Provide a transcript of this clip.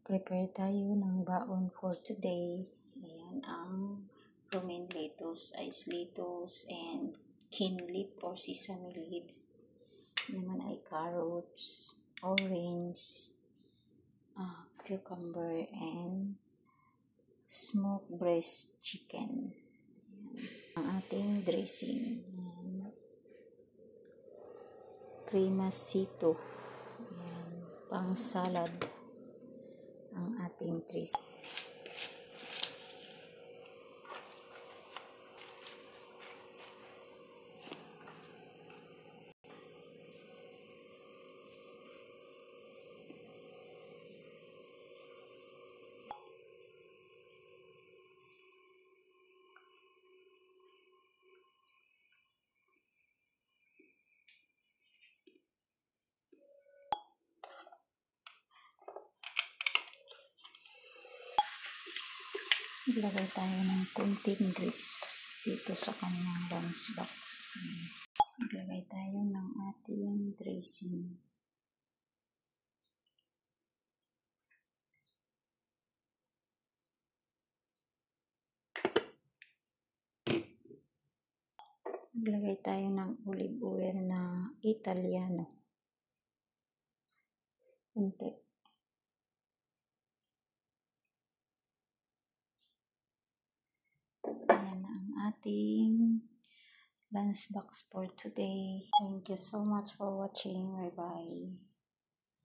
Prepare tayo ng baon for today. Ayan ang romaine lettuce, ice lettuce, and cane leaf or sesame leaves. Naman ay carrots, orange, cucumber, and smoked breast chicken. Ayan. Ang ating dressing. Ayan. Cremasito. Ayan. Pang salad. Ang ating dressing. Maglagay tayo ng kunting grapes dito sa kanyang lunch box. Maglagay tayo ng ating dressing. Maglagay tayo ng olive oil na Italiano. Kunti. Ayan ang ating lunch box for today. Thank you so much for watching. Bye-bye.